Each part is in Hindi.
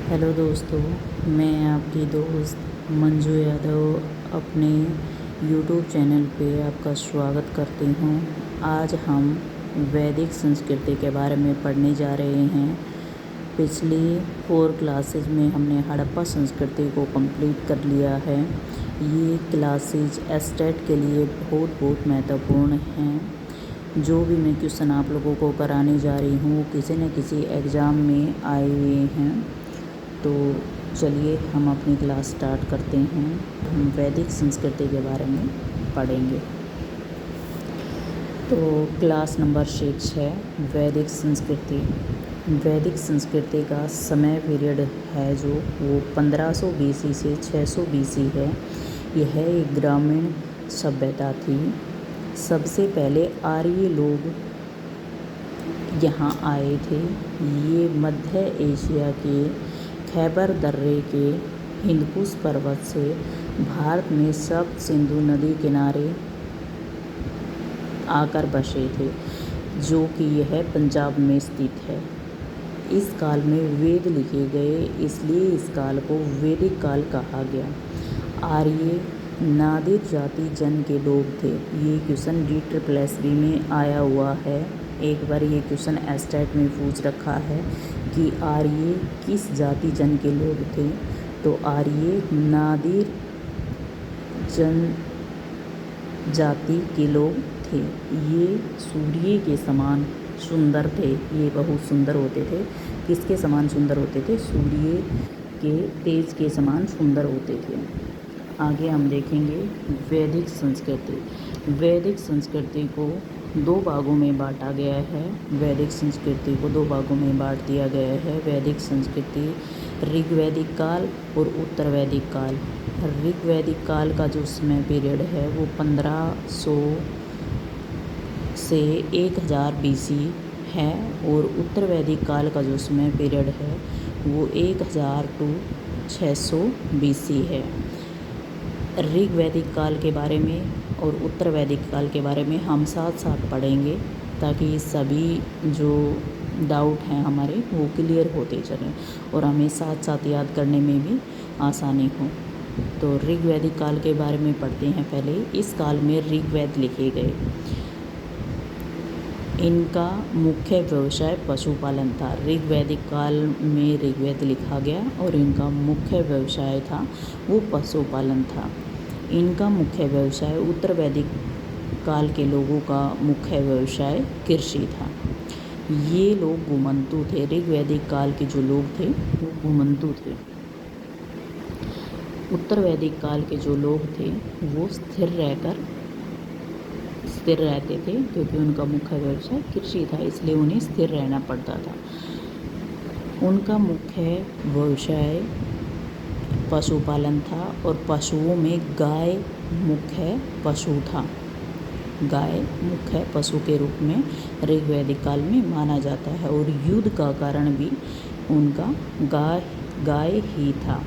हेलो दोस्तों, मैं आपकी दोस्त मंजू यादव अपने यूट्यूब चैनल पे आपका स्वागत करती हूँ। आज हम वैदिक संस्कृति के बारे में पढ़ने जा रहे हैं। पिछली 4 क्लासेज में हमने हड़प्पा संस्कृति को कंप्लीट कर लिया है। ये क्लासेज एस्टेट के लिए बहुत महत्वपूर्ण हैं। जो भी मैं क्वेश्चन आप लोगों को कराने जा रही हूँ वो किसी न किसी एग्ज़ाम में आए हुए हैं। तो चलिए हम अपनी क्लास स्टार्ट करते हैं। हम वैदिक संस्कृति के बारे में पढ़ेंगे। तो क्लास नंबर 6 है वैदिक संस्कृति। वैदिक संस्कृति का समय पीरियड है जो वो 1500 BC से 600 BC है। यह एक ग्रामीण सभ्यता थी। सबसे पहले आर्य लोग यहाँ आए थे। ये मध्य एशिया के खैबर दर्रे के हिंदकुश पर्वत से भारत में सप्त सिंधु नदी किनारे आकर बसे थे, जो कि यह पंजाब में स्थित है। इस काल में वेद लिखे गए, इसलिए इस काल को वैदिक काल कहा गया। आर्य नादिर जाति जन के लोग थे। ये क्वेश्चन DSSB में आया हुआ है। एक बार ये क्वेश्चन एस्टेट में पूछ रखा है कि आर्य किस जाति जन के लोग थे। तो आर्य नादिर जन जाति के लोग थे। ये सूर्य के समान सुंदर थे। ये बहुत सुंदर होते थे। किसके समान सुंदर होते थे? सूर्य के तेज के समान सुंदर होते थे। आगे हम देखेंगे वैदिक संस्कृति। वैदिक संस्कृति को 2 भागों में बांटा गया है। वैदिक संस्कृति को 2 भागों में बांट दिया गया है। वैदिक संस्कृति ऋग्वैदिक काल और उत्तर वैदिक काल। ऋग्वैदिक काल का जो समय पीरियड है वो 1500 से 1000 BC है और उत्तर वैदिक काल का जो समय पीरियड है वो 1000 to 600 BC है। ऋग्वैदिक काल के बारे में और उत्तर वैदिक काल के बारे में हम साथ साथ पढ़ेंगे, ताकि सभी जो डाउट हैं हमारे वो क्लियर होते चलें और हमें साथ साथ याद करने में भी आसानी हो। तो ऋग्वैदिक काल के बारे में पढ़ते हैं। पहले इस काल में ऋग्वेद लिखे गए। इनका मुख्य व्यवसाय पशुपालन था। ऋग्वैदिक काल में ऋग्वेद लिखा गया और इनका मुख्य व्यवसाय था वो पशुपालन था। इनका मुख्य व्यवसाय उत्तर वैदिक काल के लोगों का मुख्य व्यवसाय कृषि था। ये लोग घुमंतु थे। ऋग्वैदिक काल के जो लोग थे वो घुमंतु थे। उत्तर वैदिक काल के जो लोग थे वो स्थिर रहते थे, क्योंकि उनका मुख्य व्यवसाय कृषि था, इसलिए उन्हें स्थिर रहना पड़ता था। उनका मुख्य व्यवसाय पशुपालन था और पशुओं में गाय मुख्य पशु था। गाय मुख्य पशु के रूप में ऋग्वैदिक काल में माना जाता है और युद्ध का कारण भी उनका गाय ही था।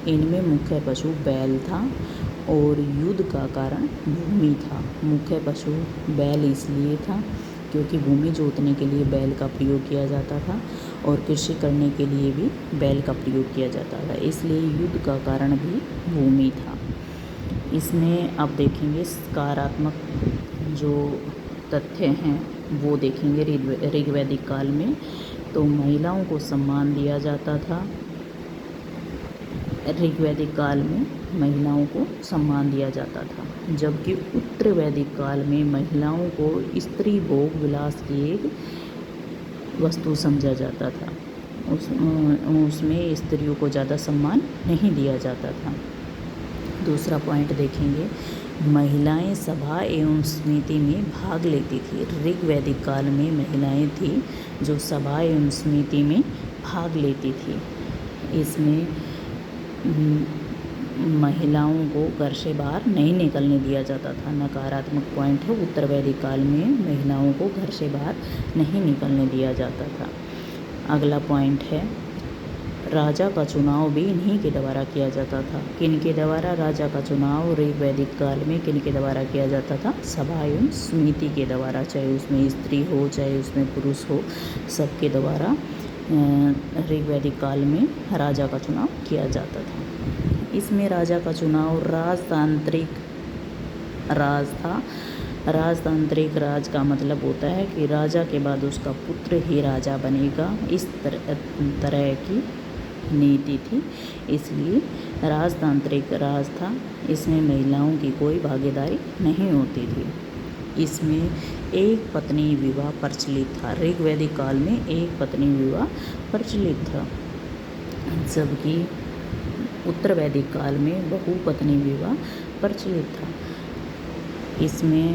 इनमें मुख्य पशु बैल था और युद्ध का कारण भूमि था। मुख्य पशु बैल इसलिए था क्योंकि भूमि जोतने के लिए बैल का प्रयोग किया जाता था और कृषि करने के लिए भी बैल का प्रयोग किया जाता था, इसलिए युद्ध का कारण भी भूमि था। इसमें आप देखेंगे सकारात्मक जो तथ्य हैं वो देखेंगे। ऋग्वैदिक काल में तो महिलाओं को सम्मान दिया जाता था। ऋग्वैदिक काल में महिलाओं को सम्मान दिया जाता था, जबकि उत्तर वैदिक काल में महिलाओं को स्त्री भोग विलास की एक वस्तु समझा जाता था। उसमें स्त्रियों को ज़्यादा सम्मान नहीं दिया जाता था। दूसरा पॉइंट देखेंगे, महिलाएं सभा एवं समिति में भाग लेती थी। ऋग्वैदिक काल में महिलाएं थी जो सभा एवं समिति में भाग लेती थी। इसमें महिलाओं को घर से बाहर नहीं निकलने दिया जाता था। नकारात्मक पॉइंट है, उत्तर वैदिक काल में महिलाओं को घर से बाहर नहीं निकलने दिया जाता था। अगला पॉइंट है, राजा का चुनाव भी इन्हीं के द्वारा किया जाता था। किन के द्वारा? राजा का चुनाव ऋग्वैदिक काल में किन के द्वारा किया जाता था? सभा एवं समिति के द्वारा, चाहे उसमें स्त्री हो चाहे उसमें पुरुष हो, सबके द्वारा ऋग्वैदिक काल में राजा का चुनाव किया जाता था। इसमें राजा का चुनाव राजतांत्रिक राज था। राजतांत्रिक राज का मतलब होता है कि राजा के बाद उसका पुत्र ही राजा बनेगा, इस तरह की नीति थी, इसलिए राजतांत्रिक राज था। इसमें महिलाओं की कोई भागीदारी नहीं होती थी। इसमें एक पत्नी विवाह प्रचलित था। ऋग्वैदिक काल में एक पत्नी विवाह प्रचलित था, जबकि उत्तर वैदिक काल में बहुपत्नी विवाह प्रचलित था। इसमें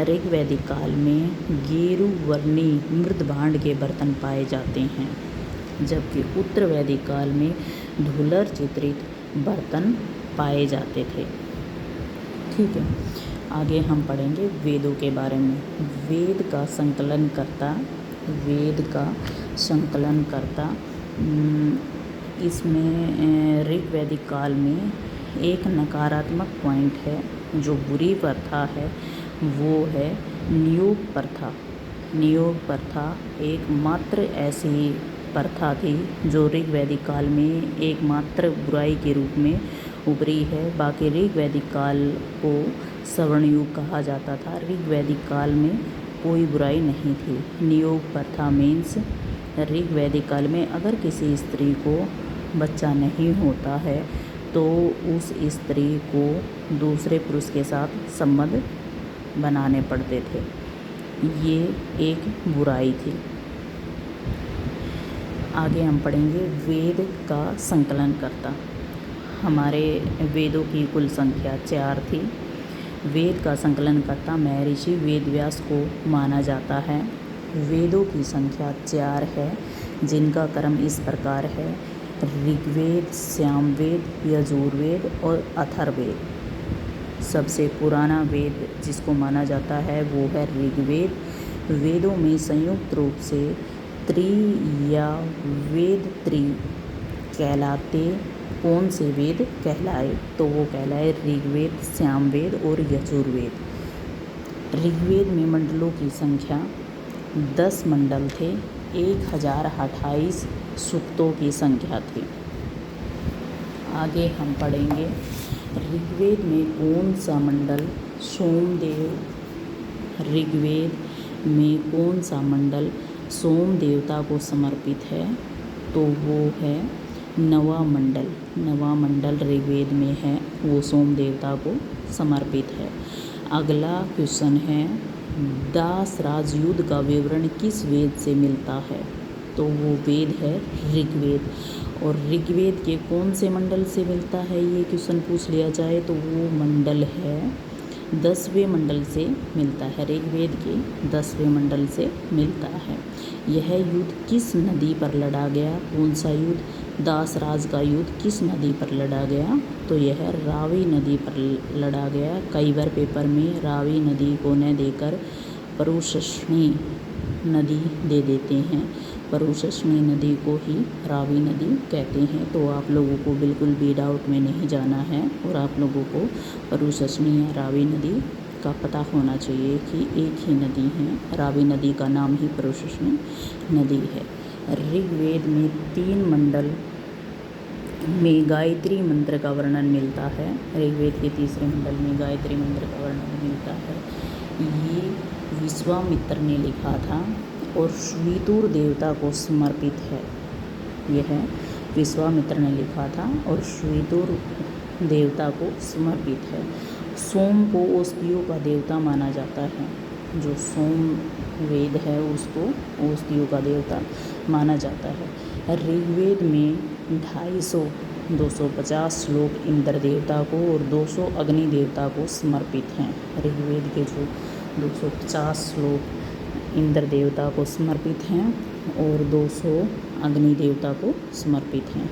ऋग्वैदिक काल में गेरु वर्णी मृद भांड के बर्तन पाए जाते हैं, जबकि उत्तर वैदिक काल में धूलर चित्रित बर्तन पाए जाते थे। ठीक है, आगे हम पढ़ेंगे वेदों के बारे में। वेद का संकलन करता इसमें ऋग्वैदिक काल में एक नकारात्मक पॉइंट है, जो बुरी प्रथा है, वो है नियोग प्रथा। नियोग प्रथा एकमात्र ऐसी प्रथा थी जो ऋग्वैदिक काल में एकमात्र बुराई के रूप में उभरी है। बाकी ऋग्वैदिक काल को सवर्ण युग कहा जाता था। ऋग्वैदिक काल में कोई बुराई नहीं थी। नियोग प्रथा मीन्स ऋग्वैदिक काल में अगर किसी स्त्री को बच्चा नहीं होता है तो उस स्त्री को दूसरे पुरुष के साथ संबंध बनाने पड़ते थे। ये एक बुराई थी। आगे हम पढ़ेंगे वेद का संकलन करता। हमारे वेदों की कुल संख्या 4 थी। वेद का संकलन करता महर्षि वेदव्यास को माना जाता है। वेदों की संख्या 4 है, जिनका क्रम इस प्रकार है: ऋग्वेद, सामवेद, यजुर्वेद और अथर्ववेद। सबसे पुराना वेद जिसको माना जाता है वो है ऋग्वेद। वेदों में संयुक्त रूप से त्रि या वेद त्रि कहलाते कौन से वेद कहलाए, तो वो कहलाए ऋग्वेद, सामवेद और यजुर्वेद। ऋग्वेद में मंडलों की संख्या 10 मंडल थे। 1028 सूक्तों की संख्या थी। आगे हम पढ़ेंगे ऋग्वेद में कौन सा मंडल सोमदेव। ऋग्वेद में कौन सा मंडल सोम देवता को समर्पित है, तो वो है नवा मंडल। नवा मंडल ऋग्वेद में है, वो सोम देवता को समर्पित है। अगला क्वेश्चन है दास राज युद्ध का विवरण किस वेद से मिलता है, तो वो वेद है ऋग्वेद। और ऋग्वेद के कौन से मंडल से मिलता है, ये क्वेश्चन पूछ लिया जाए तो वो मंडल है 10वें मंडल से मिलता है। ऋग्वेद के 10वें मंडल से मिलता है। यह युद्ध किस नदी पर लड़ा गया, कौन सा युद्ध? दासराज का युद्ध किस नदी पर लड़ा गया, तो यह रावी नदी पर लड़ा गया। कई बार पेपर में रावी नदी को न देकर परुशनी नदी दे देते हैं। परुशनी नदी को ही रावी नदी कहते हैं, तो आप लोगों को बिल्कुल भी डाउट में नहीं जाना है और आप लोगों को परुशनी या रावी नदी का पता होना चाहिए कि एक ही नदी है। रावी नदी का नाम ही परुशनी नदी है। ऋग्वेद में 3 मंडल में गायत्री मंत्र का वर्णन मिलता है। ऋग्वेद के 3रे मंडल में गायत्री मंत्र का वर्णन मिलता है। ये विश्वामित्र ने लिखा था और श्वेतूर देवता को समर्पित है। यह विश्वामित्र ने लिखा था और श्वेतूर देवता को समर्पित है। सोम को औषधियों का देवता माना जाता है। जो सोम वेद है उसको औषधियों का देवता माना जाता है। ऋग्वेद में 250 श्लोक इंद्र देवता को और 200 अग्नि देवता को समर्पित हैं। ऋग्वेद के जो 250 श्लोक इंद्र देवता को समर्पित हैं और 200 अग्नि देवता को समर्पित हैं।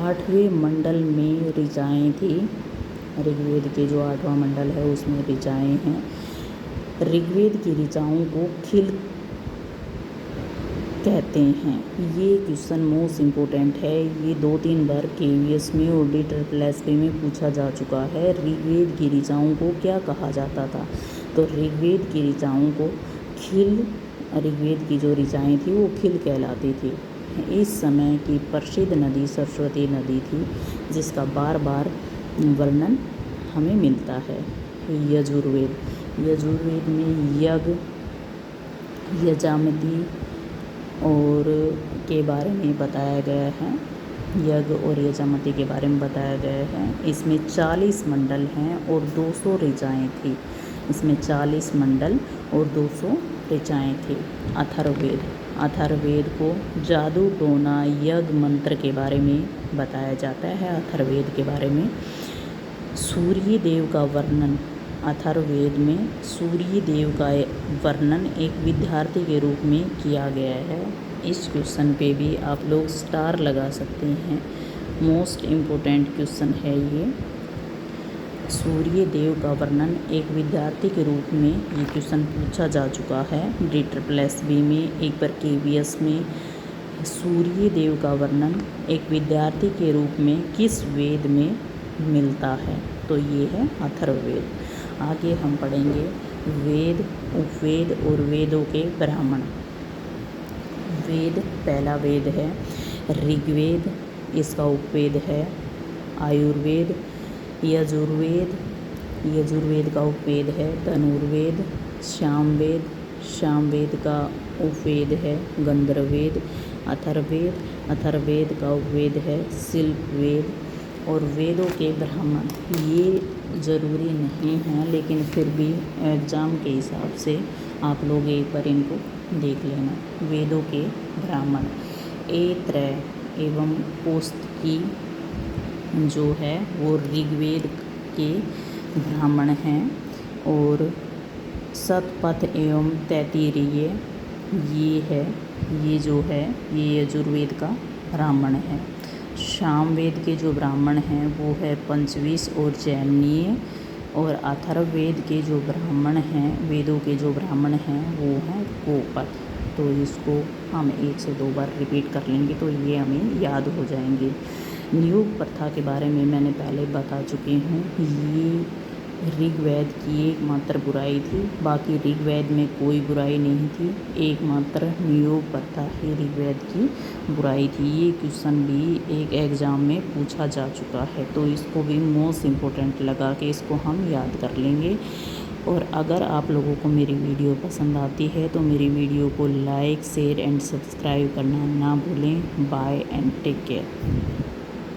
8वें मंडल में ऋचाएँ थी। ऋग्वेद के जो 8वां मंडल है उसमें ऋचाएँ हैं। ऋग्वेद की ऋचाओं को खिल कहते हैं। ये क्वेश्चन मोस्ट इम्पोर्टेंट है। ये 2-3 बार केवीएस में और DSSB में पूछा जा चुका है। ऋग्वेद की ऋचाओं को क्या कहा जाता था, तो ऋग्वेद की ऋचाओं को खिल, ऋग्वेद की जो ऋचाएँ थी वो खिल कहलाती थी। इस समय की प्रसिद्ध नदी सरस्वती नदी थी, जिसका बार बार वर्णन हमें मिलता है। यजुर्वेद, यजुर्वेद में यज्ञ, यजामती और के बारे में बताया गया है। यज्ञ और यजामती के बारे में बताया गया है। इसमें 40 मंडल हैं और 200 ऋचाएँ थी। इसमें 40 मंडल और 200 ऋचाएँ थी। अथर्ववेद, अथर्ववेद को जादू टोना यज्ञ मंत्र के बारे में बताया जाता है। अथर्ववेद के बारे में सूर्य देव का वर्णन, अथर्ववेद में सूर्य देव का वर्णन एक विद्यार्थी के रूप में किया गया है। इस क्वेश्चन पे भी आप लोग स्टार लगा सकते हैं। मोस्ट इम्पोर्टेंट क्वेश्चन है ये। सूर्य देव का वर्णन एक विद्यार्थी के रूप में ये क्वेश्चन पूछा जा चुका है DSSB में, एक बार KVS में। सूर्य देव का वर्णन एक विद्यार्थी के रूप में किस वेद में मिलता है? तो ये है अथर्ववेद। आगे हम पढ़ेंगे वेद, उपवेद और वेदों के ब्राह्मण। वेद, पहला वेद है ऋग्वेद, इसका उपवेद है आयुर्वेद। यजुर्वेद, यजुर्वेद का उपवेद है धनुर्वेद। सामवेद, सामवेद का उपवेद है गंधर्ववेद। अथर्ववेद, अथर्ववेद का उपवेद है शिल्पवेद। और वेदों के ब्राह्मण, ये ज़रूरी नहीं है, लेकिन फिर भी एग्ज़ाम के हिसाब से आप लोग एक बार इनको देख लेना। वेदों के ब्राह्मण ऐत्रेय एवं कौशिकी जो है वो ऋग्वेद के ब्राह्मण हैं। और शतपथ एवं तैत्तिरीय ये जो है ये यजुर्वेद का ब्राह्मण है। सामवेद के जो ब्राह्मण हैं वो है पंचविश और जैमिनीय। और अथर्ववेद के जो ब्राह्मण हैं, वेदों के जो ब्राह्मण हैं वो हैं गोपथ। तो इसको हम 1 से 2 बार रिपीट कर लेंगे तो ये हमें याद हो जाएंगे। नियोग प्रथा के बारे में मैंने पहले बता चुकी हूँ। ये ऋग्वेद की एकमात्र बुराई थी, बाकी ऋग्वेद में कोई बुराई नहीं थी, एकमात्र नियोग प्रथा ही ऋग्वेद की बुराई थी। ये क्वेश्चन भी एक एग्ज़ाम में पूछा जा चुका है, तो इसको भी मोस्ट इम्पोर्टेंट लगा के इसको हम याद कर लेंगे। और अगर आप लोगों को मेरी वीडियो पसंद आती है तो मेरी वीडियो को लाइक, शेयर एंड सब्सक्राइब करना ना भूलें। Bye and take care.